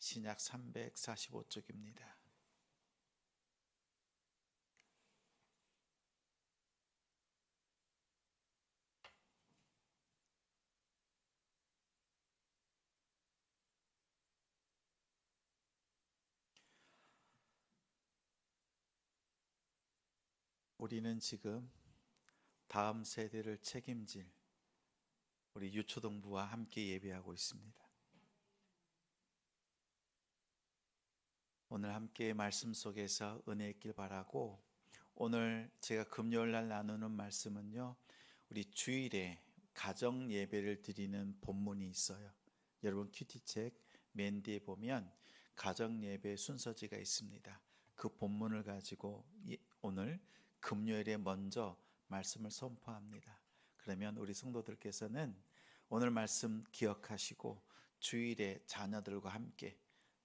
신약 345쪽입니다. 우리는 지금 다음 세대를 책임질 우리 유초동부와 함께 예배하고 있습니다. 오늘 함께 말씀 속에서 은혜 있길 바라고, 오늘 제가 금요일날 나누는 말씀은요, 우리 주일에 가정 예배를 드리는 본문이 있어요. 여러분 큐티책 맨 뒤에 보면 가정 예배 순서지가 있습니다. 그 본문을 가지고 오늘 금요일에 먼저 말씀을 선포합니다. 그러면 우리 성도들께서는 오늘 말씀 기억하시고 주일에 자녀들과 함께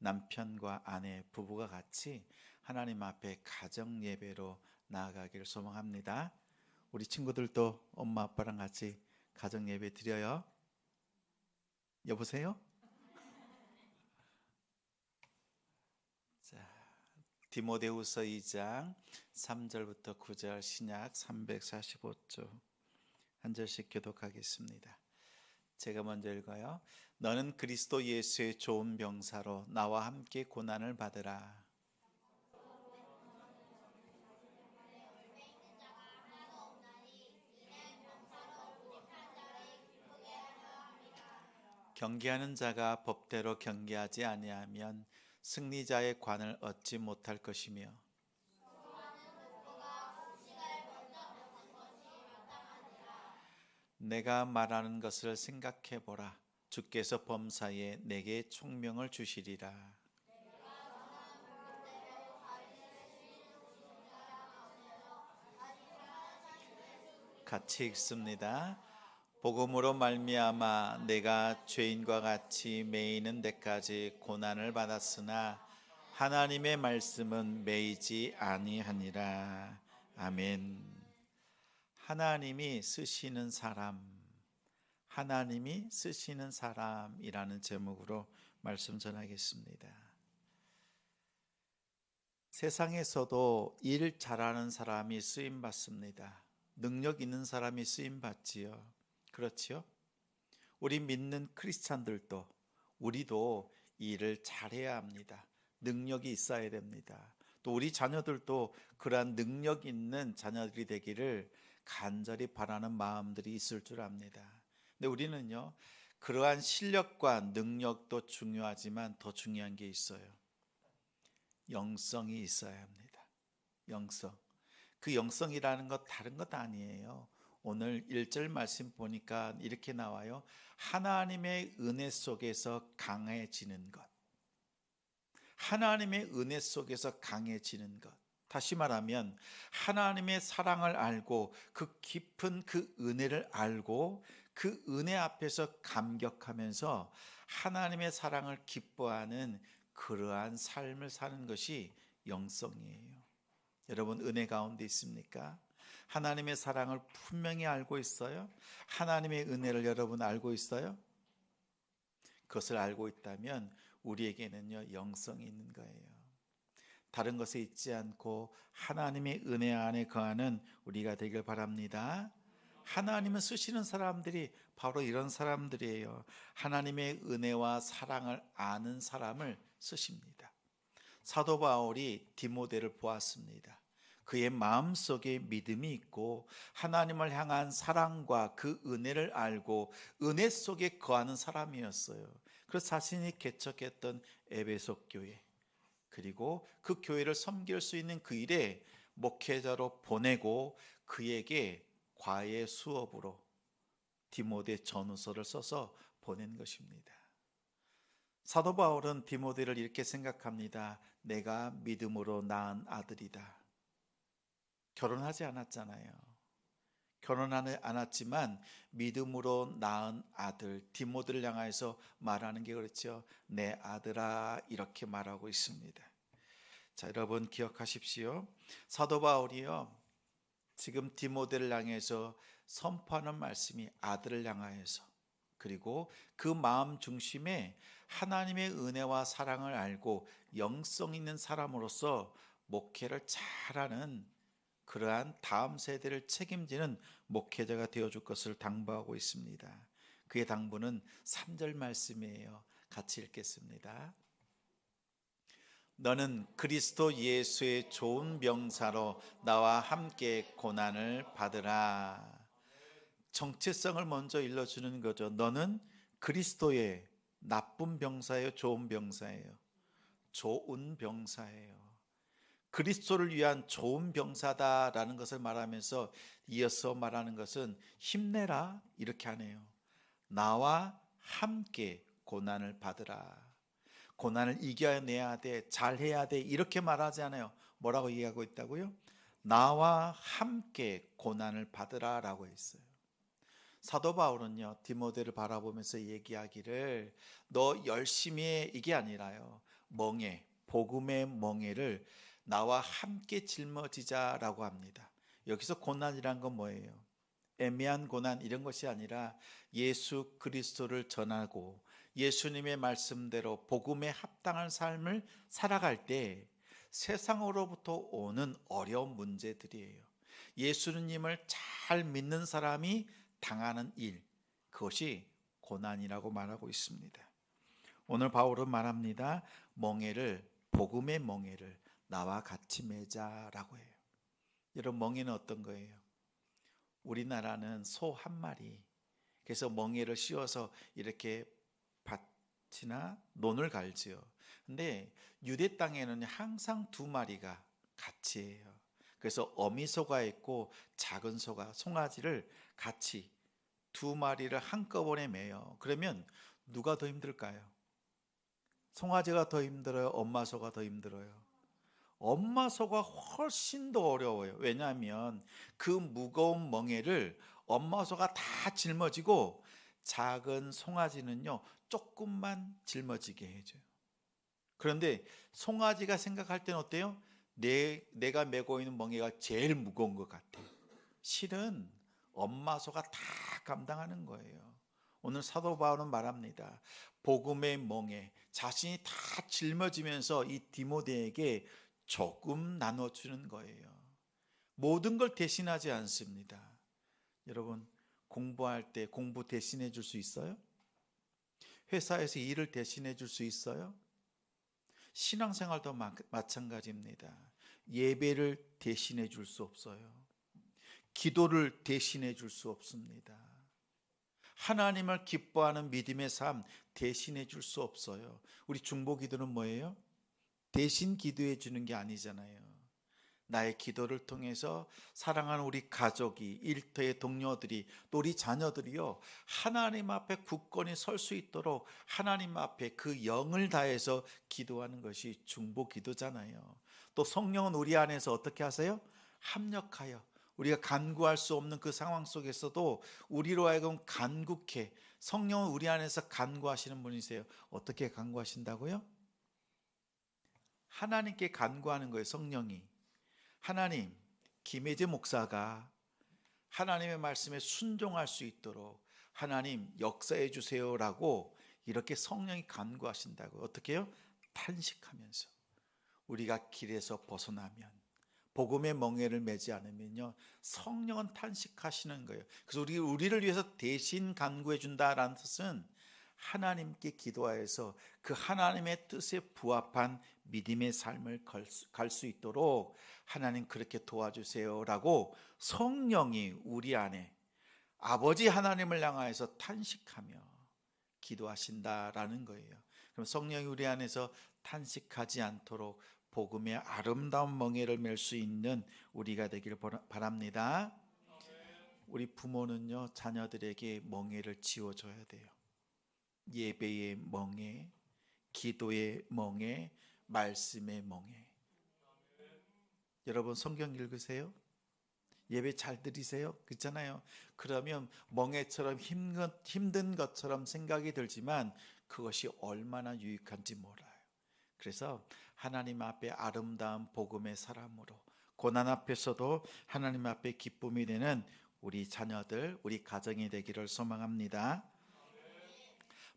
남편과 아내, 부부가 같이 하나님 앞에 가정 예배로 나아가기를 소망합니다. 우리 친구들도 엄마 아빠랑 같이 가정 예배 드려요. 여보세요? 자, 디모데후서 2장 3절부터 9절 신약 345쪽 한 절씩 교독하겠습니다. 제가 먼저 읽어요. 너는 그리스도 예수의 좋은 병사로 나와 함께 고난을 받으라. 경계하는 자가 법대로 경계하지 아니하면 승리자의 관을 얻지 못할 것이며, 내가 말하는 것을 생각해 보라. 주께서 범사에 내게 총명을 주시리라. 같이 읽습니다. 복음으로 말미암아 내가 죄인과 같이 매이는 데까지 고난을 받았으나 하나님의 말씀은 매이지 아니하니라. 아멘. 하나님이 쓰시는 사람, 하나님이 쓰시는 사람이라는 제목으로 말씀 전하겠습니다. 세상에서도 일 잘하는 사람이 쓰임 받습니다. 능력 있는 사람이 쓰임 받지요. 그렇지요? 우리 믿는 크리스찬들도, 우리도 일을 잘해야 합니다. 능력이 있어야 됩니다. 또 우리 자녀들도 그러한 능력 있는 자녀들이 되기를 간절히 바라는 마음들이 있을 줄 압니다. 근데 우리는요, 그러한 실력과 능력도 중요하지만 더 중요한 게 있어요. 영성이 있어야 합니다. 영성. 그 영성이라는 것 다른 것 아니에요. 오늘 1절 말씀 보니까 이렇게 나와요. 하나님의 은혜 속에서 강해지는 것. 하나님의 은혜 속에서 강해지는 것. 다시 말하면 하나님의 사랑을 알고 그 깊은 그 은혜를 알고 그 은혜 앞에서 감격하면서 하나님의 사랑을 기뻐하는 그러한 삶을 사는 것이 영성이에요. 여러분 은혜 가운데 있습니까? 하나님의 사랑을 분명히 알고 있어요? 하나님의 은혜를 여러분 알고 있어요? 그것을 알고 있다면 우리에게는요 영성이 있는 거예요. 다른 것에 있지 않고 하나님의 은혜 안에 거하는 우리가 되길 바랍니다. 하나님은 쓰시는 사람들이 바로 이런 사람들이에요. 하나님의 은혜와 사랑을 아는 사람을 쓰십니다. 사도 바울이 디모데를 보았습니다. 그의 마음속에 믿음이 있고 하나님을 향한 사랑과 그 은혜를 알고 은혜 속에 거하는 사람이었어요. 그래서 자신이 개척했던 에베소 교회, 그리고 그 교회를 섬길 수 있는 그 일에 목회자로 보내고 그에게 과외 수업으로 디모데 전후서를 써서 보낸 것입니다. 사도 바울은 디모데를 이렇게 생각합니다. 내가 믿음으로 낳은 아들이다. 결혼하지 않았잖아요. 결혼하지 않았지만 믿음으로 낳은 아들 디모데를 향해서 말하는 게 그렇죠. 내 아들아, 이렇게 말하고 있습니다. 자, 여러분 기억하십시오. 사도 바울이요, 지금 디모데를 향해서 선포하는 말씀이 아들을 향하여서, 그리고 그 마음 중심에 하나님의 은혜와 사랑을 알고 영성 있는 사람으로서 목회를 잘하는 그러한 다음 세대를 책임지는 목회자가 되어줄 것을 당부하고 있습니다. 그의 당부는 3절 말씀이에요. 같이 읽겠습니다. 너는 그리스도 예수의 좋은 병사로 나와 함께 고난을 받으라. 정체성을 먼저 일러주는 거죠. 너는 그리스도의 나쁜 병사예요, 좋은 병사예요? 좋은 병사예요. 그리스도를 위한 좋은 병사다라는 것을 말하면서 이어서 말하는 것은 힘내라 이렇게 하네요. 나와 함께 고난을 받으라. 고난을 이겨내야 돼, 잘해야 돼 이렇게 말하지 않아요. 뭐라고 얘기하고 있다고요? 나와 함께 고난을 받으라 라고 했어요. 사도 바울은요 디모데를 바라보면서 얘기하기를 너 열심히 해 이게 아니라요, 멍에, 복음의 멍에를 나와 함께 짊어지자라고 합니다. 여기서 고난이란 건 뭐예요? 애매한 고난 이런 것이 아니라 예수 그리스도를 전하고 예수님의 말씀대로 복음에 합당한 삶을 살아갈 때 세상으로부터 오는 어려운 문제들이에요. 예수님을 잘 믿는 사람이 당하는 일, 그것이 고난이라고 말하고 있습니다. 오늘 바울은 말합니다. 멍에를, 복음의 멍에를 나와 같이 매자라고 해요. 여러분, 멍에는 어떤 거예요? 우리나라는 소 한 마리, 그래서 멍에를 씌워서 이렇게 밭이나 논을 갈지요. 근데 유대 땅에는 항상 두 마리가 같이 해요. 그래서 어미소가 있고 작은 소가, 송아지를 같이 두 마리를 한꺼번에 매요. 그러면 누가 더 힘들까요? 송아지가 더 힘들어요? 엄마 소가 더 힘들어요? 엄마 소가 훨씬 더 어려워요. 왜냐하면 그 무거운 멍에를 엄마 소가 다 짊어지고 작은 송아지는요 조금만 짊어지게 해줘요. 그런데 송아지가 생각할 때는 어때요? 내가 메고 있는 멍에가 제일 무거운 것 같아요. 실은 엄마 소가 다 감당하는 거예요. 오늘 사도 바울은 말합니다. 복음의 멍에 자신이 다 짊어지면서 이 디모데에게 조금 나눠주는 거예요. 모든 걸 대신하지 않습니다. 여러분, 공부할 때 공부 대신해 줄 수 있어요? 회사에서 일을 대신해 줄 수 있어요? 신앙생활도 마찬가지입니다. 예배를 대신해 줄 수 없어요. 기도를 대신해 줄 수 없습니다. 하나님을 기뻐하는 믿음의 삶 대신해 줄 수 없어요. 우리 중보 기도는 뭐예요? 대신 기도해 주는 게 아니잖아요. 나의 기도를 통해서 사랑하는 우리 가족이, 일터의 동료들이, 또 우리 자녀들이요 하나님 앞에 굳건히 설 수 있도록 하나님 앞에 그 영을 다해서 기도하는 것이 중보 기도잖아요. 또 성령은 우리 안에서 어떻게 하세요? 합력하여 우리가 간구할 수 없는 그 상황 속에서도 우리로 하여금 간구케, 성령은 우리 안에서 간구하시는 분이세요. 어떻게 간구하신다고요? 하나님께 간구하는 거예요. 성령이. 하나님, 김혜재 목사가 하나님의 말씀에 순종할 수 있도록 하나님 역사해 주세요라고 이렇게 성령이 간구하신다고. 어떻게 해요? 탄식하면서. 우리가 길에서 벗어나면, 복음의 멍에를 매지 않으면요 성령은 탄식하시는 거예요. 그래서 우리를 위해서 대신 간구해 준다라는 뜻은 하나님께 기도하여서 그 하나님의 뜻에 부합한 믿음의 삶을 갈 수 있도록 하나님 그렇게 도와주세요라고 성령이 우리 안에 아버지 하나님을 향하여서 탄식하며 기도하신다라는 거예요. 그럼 성령이 우리 안에서 탄식하지 않도록 복음의 아름다운 멍에를 맬 수 있는 우리가 되기를 바랍니다. 우리 부모는요 자녀들에게 멍에를 지워줘야 돼요. 예배의 멍에, 기도의 멍에, 말씀의 멍에. 여러분 성경 읽으세요? 예배 잘 드리세요? 그렇잖아요. 그러면 멍에처럼 힘든 것처럼 생각이 들지만 그것이 얼마나 유익한지 몰라요. 그래서 하나님 앞에 아름다운 복음의 사람으로 고난 앞에서도 하나님 앞에 기쁨이 되는 우리 자녀들, 우리 가정이 되기를 소망합니다.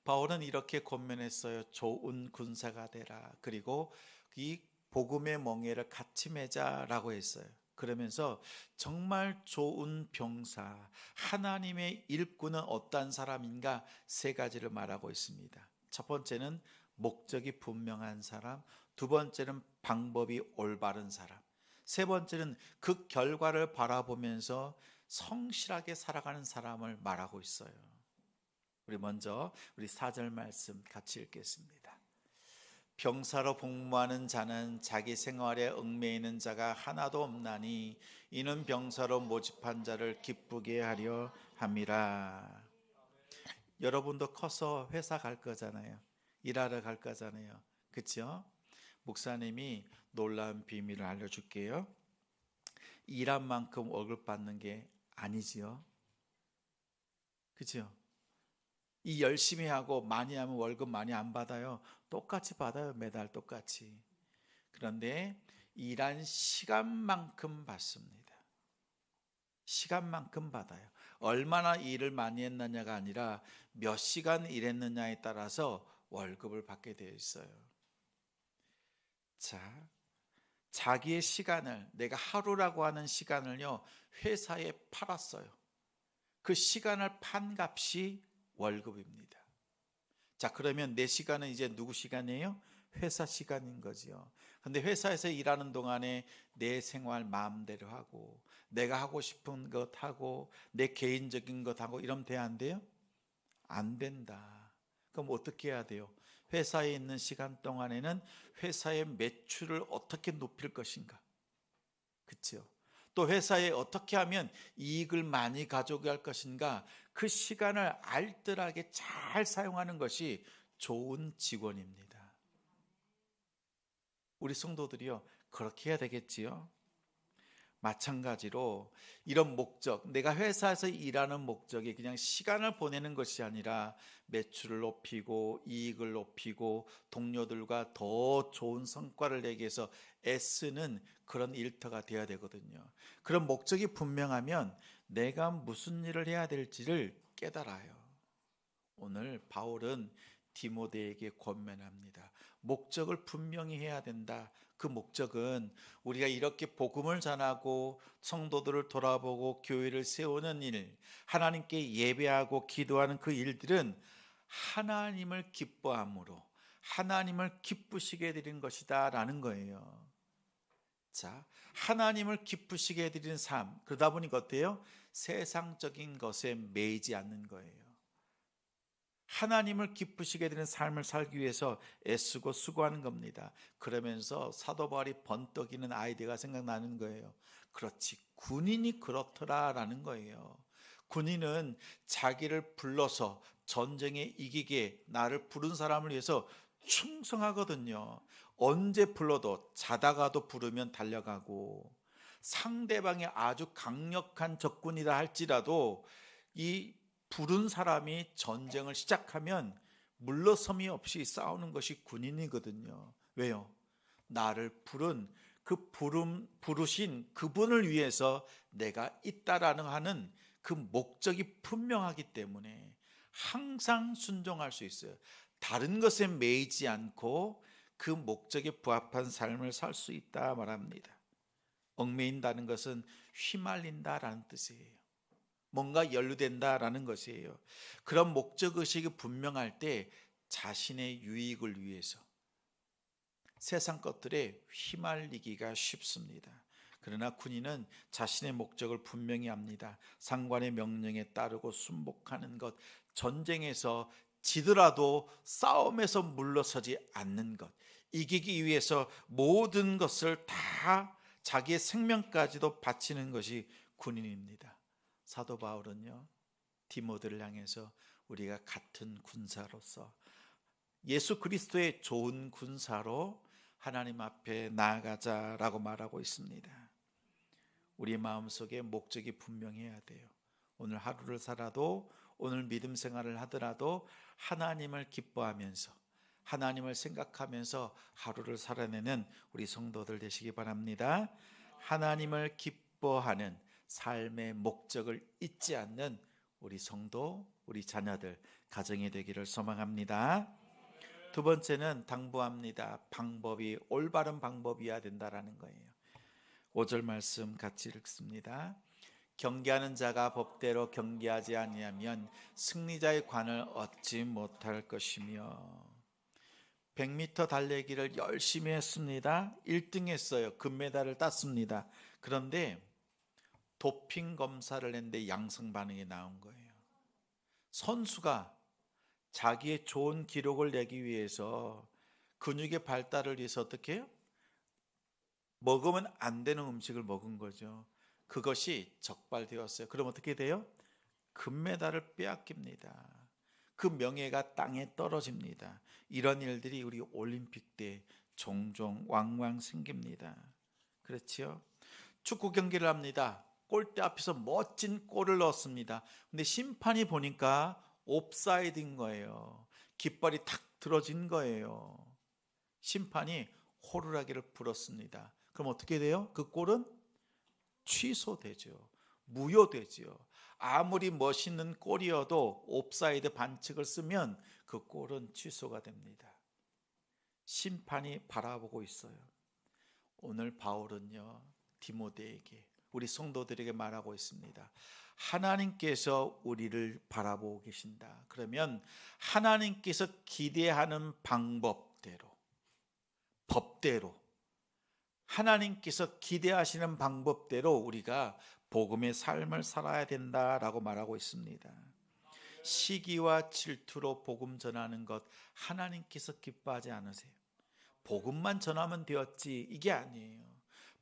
바울은 이렇게 권면했어요. 좋은 군사가 되라. 그리고 이 복음의 멍에를 같이 매자라고 했어요. 그러면서 정말 좋은 병사, 하나님의 일꾼은 어떤 사람인가 세 가지를 말하고 있습니다. 첫 번째는 목적이 분명한 사람, 두 번째는 방법이 올바른 사람, 세 번째는 그 결과를 바라보면서 성실하게 살아가는 사람을 말하고 있어요. 우리 먼저 우리 4절 말씀 같이 읽겠습니다. 병사로 복무하는 자는 자기 생활에 얽매이는 자가 하나도 없나니 이는 병사로 모집한 자를 기쁘게 하려 함이라. 여러분도 커서 회사 갈 거잖아요. 일하러 갈 거잖아요. 그렇죠? 목사님이 놀라운 비밀을 알려줄게요. 일한 만큼 월급 받는 게 아니지요. 그렇죠? 이 열심히 하고 많이 하면 월급 많이 안 받아요. 똑같이 받아요. 매달 똑같이. 그런데 일한 시간만큼 받습니다. 시간만큼 받아요. 얼마나 일을 많이 했느냐가 아니라 몇 시간 일했느냐에 따라서 월급을 받게 되어 있어요. 자, 자기의 시간을, 내가 하루라고 하는 시간을요, 회사에 팔았어요. 그 시간을 판 값이 월급입니다. 자, 그러면 내 시간은 이제 누구 시간이에요? 회사 시간인 거지요. 근데 회사에서 일하는 동안에 내 생활 마음대로 하고 내가 하고 싶은 것 하고 내 개인적인 것 하고 이러면 돼야 안 돼요? 안 된다. 그럼 어떻게 해야 돼요? 회사에 있는 시간 동안에는 회사의 매출을 어떻게 높일 것인가? 그렇죠? 또 회사에 어떻게 하면 이익을 많이 가져오게 할 것인가? 그 시간을 알뜰하게 잘 사용하는 것이 좋은 직원입니다. 우리 성도들이요, 그렇게 해야 되겠지요. 마찬가지로 이런 목적, 내가 회사에서 일하는 목적이 그냥 시간을 보내는 것이 아니라 매출을 높이고 이익을 높이고 동료들과 더 좋은 성과를 내기 위해서 애쓰는 그런 일터가 되어야 되거든요. 그런 목적이 분명하면 내가 무슨 일을 해야 될지를 깨달아요. 오늘 바울은 디모데에게 권면합니다. 목적을 분명히 해야 된다. 그 목적은 우리가 이렇게 복음을 전하고 성도들을 돌아보고 교회를 세우는 일, 하나님께 예배하고 기도하는 그 일들은 하나님을 기뻐함으로 하나님을 기쁘시게 해드리는 것이다 라는 거예요. 자, 하나님을 기쁘시게 해드리는 삶, 그러다 보니까 어때요? 세상적인 것에 매이지 않는 거예요. 하나님을 기쁘시게 되는 삶을 살기 위해서 애쓰고 수고하는 겁니다. 그러면서 사도 바울이 번뜩이는 아이디어가 생각나는 거예요. 그렇지, 군인이 그렇더라라는 거예요. 군인은 자기를 불러서 전쟁에 이기게 나를 부른 사람을 위해서 충성하거든요. 언제 불러도 자다가도 부르면 달려가고, 상대방이 아주 강력한 적군이라 할지라도 이 부른 사람이 전쟁을 시작하면 물러섬이 없이 싸우는 것이 군인이거든요. 왜요? 나를 부른 그 부르신 그분을 위해서 내가 있다라는 하는 그 목적이 분명하기 때문에 항상 순종할 수 있어요. 다른 것에 매이지 않고 그 목적에 부합한 삶을 살 수 있다 말합니다. 얽매인다는 것은 휘말린다라는 뜻이에요. 뭔가 연루된다라는 것이에요. 그런 목적의식이 분명할 때 자신의 유익을 위해서 세상 것들에 휘말리기가 쉽습니다. 그러나 군인은 자신의 목적을 분명히 합니다. 상관의 명령에 따르고 순복하는 것, 전쟁에서 지더라도 싸움에서 물러서지 않는 것, 이기기 위해서 모든 것을 다 자기의 생명까지도 바치는 것이 군인입니다. 사도 바울은요, 디모데를 향해서 우리가 같은 군사로서 예수 그리스도의 좋은 군사로 하나님 앞에 나아가자라고 말하고 있습니다. 우리 마음속에 목적이 분명해야 돼요. 오늘 하루를 살아도, 오늘 믿음 생활을 하더라도 하나님을 기뻐하면서 하나님을 생각하면서 하루를 살아내는 우리 성도들 되시기 바랍니다. 하나님을 기뻐하는 삶의 목적을 잊지 않는 우리 성도, 우리 자녀들, 가정이 되기를 소망합니다. 두 번째는 당부합니다. 방법이 올바른 방법이어야 된다라는 거예요. 5절 말씀 같이 읽습니다. 경계하는 자가 법대로 경계하지 아니하면 승리자의 관을 얻지 못할 것이며 100m 달리기를 열심히 했습니다. 1등 했어요. 금메달을 땄습니다. 그런데 도핑 검사를 했는데 양성 반응이 나온 거예요. 선수가 자기의 좋은 기록을 내기 위해서 근육의 발달을 위해서 어떻게 해요? 먹으면 안 되는 음식을 먹은 거죠. 그것이 적발되었어요. 그럼 어떻게 돼요? 금메달을 빼앗깁니다. 그 명예가 땅에 떨어집니다. 이런 일들이 우리 올림픽 때 종종 왕왕 생깁니다. 그렇지요? 축구 경기를 합니다. 골대 앞에서 멋진 골을 넣었습니다. 근데 심판이 보니까 옵사이드인 거예요. 깃발이 탁 들어진 거예요. 심판이 호루라기를 불었습니다. 그럼 어떻게 돼요? 그 골은 취소되죠. 무효되죠. 아무리 멋있는 골이어도 옵사이드 반칙을 쓰면 그 골은 취소가 됩니다. 심판이 바라보고 있어요. 오늘 바울은요, 디모데에게, 우리 성도들에게 말하고 있습니다. 하나님께서 우리를 바라보고 계신다. 그러면 하나님께서 기대하는 방법대로, 법대로, 하나님께서 기대하시는 방법대로 우리가 복음의 삶을 살아야 된다라고 말하고 있습니다. 시기와 질투로 복음 전하는 것 하나님께서 기뻐하지 않으세요. 복음만 전하면 되었지, 이게 아니에요.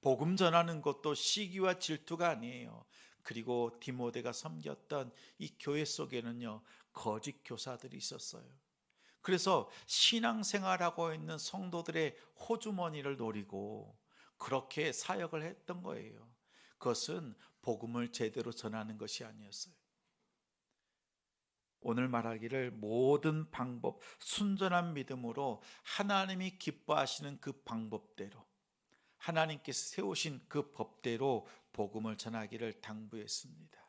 복음 전하는 것도 시기와 질투가 아니에요. 그리고 디모데가 섬겼던 이 교회 속에는요, 거짓 교사들이 있었어요. 그래서 신앙생활하고 있는 성도들의 호주머니를 노리고 그렇게 사역을 했던 거예요. 그것은 복음을 제대로 전하는 것이 아니었어요. 오늘 말하기를 모든 방법, 순전한 믿음으로 하나님이 기뻐하시는 그 방법대로, 하나님께서 세우신 그 법대로 복음을 전하기를 당부했습니다.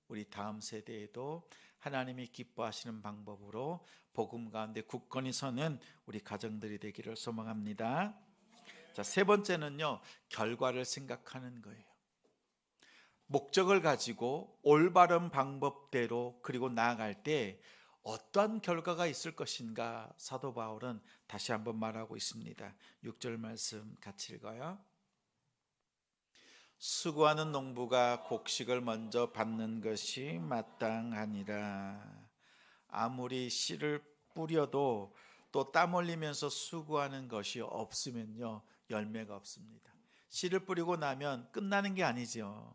우리 다음 세대에도 하나님이 기뻐하시는 방법으로 복음 가운데 굳건히 서는 우리 가정들이 되기를 소망합니다. 자, 세 번째는요, 결과를 생각하는 거예요. 목적을 가지고 올바른 방법대로 그리고 나아갈 때 어떠한 결과가 있을 것인가 사도 바울은 다시 한번 말하고 있습니다. 6절 말씀 같이 읽어요. 수고하는 농부가 곡식을 먼저 받는 것이 마땅하니라. 아무리 씨를 뿌려도 또 땀 흘리면서 수고하는 것이 없으면요, 열매가 없습니다. 씨를 뿌리고 나면 끝나는 게 아니죠.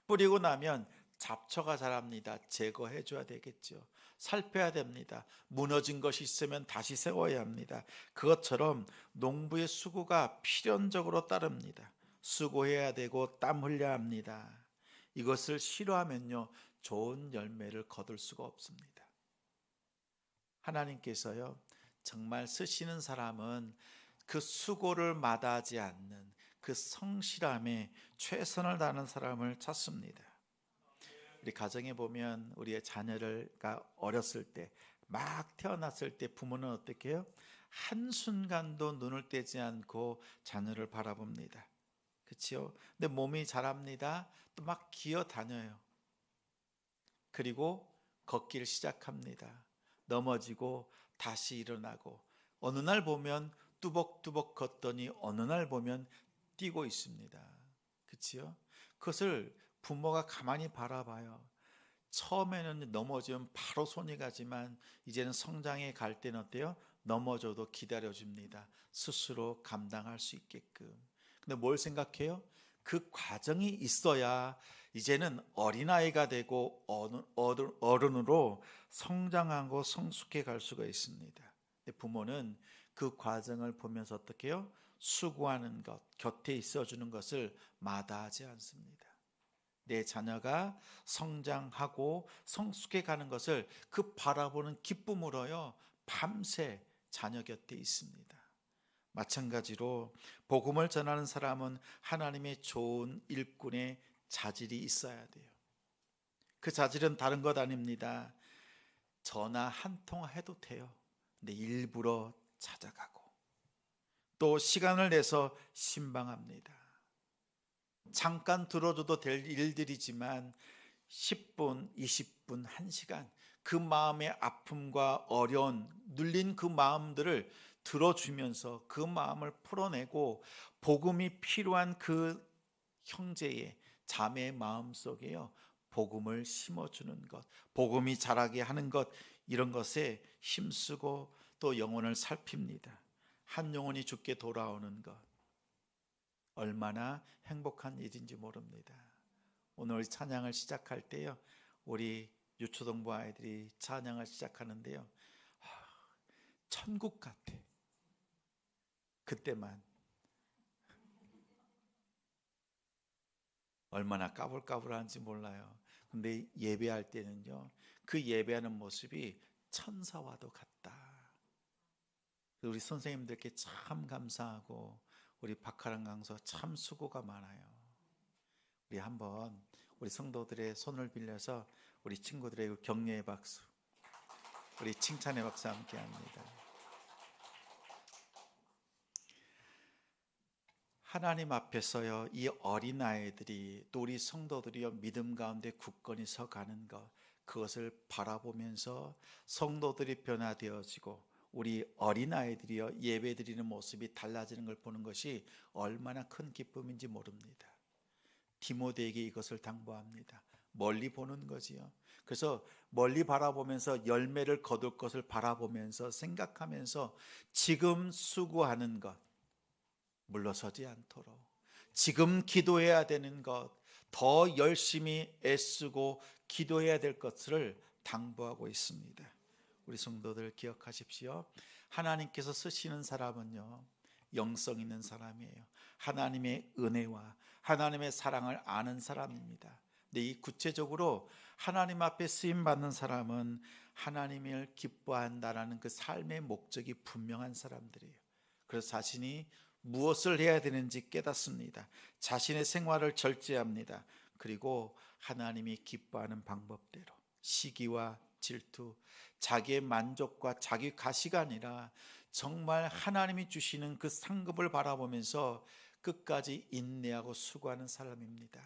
뿌리고 나면 잡초가 자랍니다. 제거해 줘야 되겠죠. 살펴야 됩니다. 무너진 것이 있으면 다시 세워야 합니다. 그것처럼 농부의 수고가 필연적으로 따릅니다. 수고해야 되고 땀 흘려야 합니다. 이것을 싫어하면요, 좋은 열매를 거둘 수가 없습니다. 하나님께서요, 정말 쓰시는 사람은 그 수고를 마다하지 않는 그 성실함에 최선을 다하는 사람을 찾습니다. 우리 가정에 보면 우리의 자녀가 어렸을 때, 막 태어났을 때 부모는 어떻게 해요? 한순간도 눈을 떼지 않고 자녀를 바라봅니다. 그렇죠? 근데 몸이 자랍니다. 또 막 기어 다녀요. 그리고 걷기를 시작합니다. 넘어지고 다시 일어나고, 어느 날 보면 뚜벅뚜벅 걷더니 어느 날 보면 뛰고 있습니다. 그렇죠? 그것을 부모가 가만히 바라봐요. 처음에는 넘어지면 바로 손이 가지만 이제는 성장해 갈 때는 어때요? 넘어져도 기다려줍니다. 스스로 감당할 수 있게끔. 근데 뭘 생각해요? 그 과정이 있어야 이제는 어린아이가 되고 어른으로 성장하고 성숙해 갈 수가 있습니다. 근데 부모는 그 과정을 보면서 어떻게 해요? 수고하는 것, 곁에 있어주는 것을 마다하지 않습니다. 내 자녀가 성장하고 성숙해 가는 것을 그 바라보는 기쁨으로요, 밤새 자녀 곁에 있습니다. 마찬가지로 복음을 전하는 사람은 하나님의 좋은 일꾼의 자질이 있어야 돼요. 그 자질은 다른 것 아닙니다. 전화 한 통화 해도 돼요. 근데 일부러 찾아가고 또 시간을 내서 신방합니다. 잠깐 들어줘도 될 일들이지만 10분, 20분, 1시간 그 마음의 아픔과 어려운 눌린 그 마음들을 들어주면서 그 마음을 풀어내고 복음이 필요한 그 형제의 자매의 마음속에요, 복음을 심어주는 것, 복음이 자라게 하는 것, 이런 것에 힘쓰고 또 영혼을 살핍니다. 한 영혼이 주께 돌아오는 것, 얼마나 행복한 일인지 모릅니다. 오늘 찬양을 시작할 때요, 우리 유초동부 아이들이 찬양을 시작하는데요, 천국 같아. 그때만 얼마나 까불까불한지 몰라요. 근데 예배할 때는요, 그 예배하는 모습이 천사와도 같다. 우리 선생님들께 참 감사하고 우리 박하랑 강사 참 수고가 많아요. 우리 한번 우리 성도들의 손을 빌려서 우리 친구들의 격려의 박수, 우리 칭찬의 박수 함께 합니다. 하나님 앞에서요, 이 어린아이들이 또 우리 성도들이요, 믿음 가운데 굳건히 서가는 것, 그것을 바라보면서 성도들이 변화되어지고 우리 어린아이들이요, 예배드리는 모습이 달라지는 걸 보는 것이 얼마나 큰 기쁨인지 모릅니다. 디모데에게 이것을 당부합니다. 멀리 보는 거지요. 그래서 멀리 바라보면서 열매를 거둘 것을 바라보면서 생각하면서 지금 수고하는 것 물러서지 않도록, 지금 기도해야 되는 것, 더 열심히 애쓰고 기도해야 될 것을 당부하고 있습니다. 우리 성도들 기억하십시오. 하나님께서 쓰시는 사람은요, 영성 있는 사람이에요. 하나님의 은혜와 하나님의 사랑을 아는 사람입니다. 근데 이 구체적으로 하나님 앞에 쓰임 받는 사람은 하나님을 기뻐한다라는 그 삶의 목적이 분명한 사람들이에요. 그래서 자신이 무엇을 해야 되는지 깨닫습니다. 자신의 생활을 절제합니다. 그리고 하나님이 기뻐하는 방법대로 시기와 질투, 자기의 만족과 자기 가시가 아니라 정말 하나님이 주시는 그 상급을 바라보면서 끝까지 인내하고 수고하는 사람입니다.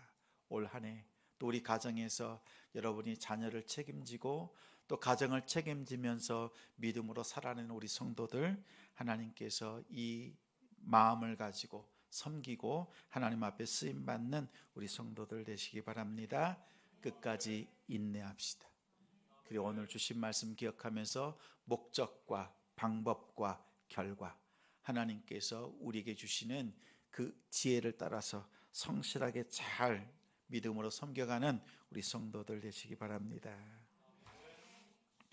올 한 해 또 우리 가정에서 여러분이 자녀를 책임지고 또 가정을 책임지면서 믿음으로 살아내는 우리 성도들, 하나님께서 이 마음을 가지고 섬기고 하나님 앞에 쓰임받는 우리 성도들 되시기 바랍니다. 끝까지 인내합시다. 그리고 오늘 주신 말씀 기억하면서 목적과 방법과 결과, 하나님께서 우리에게 주시는 그 지혜를 따라서 성실하게 잘 믿음으로 섬겨가는 우리 성도들 되시기 바랍니다.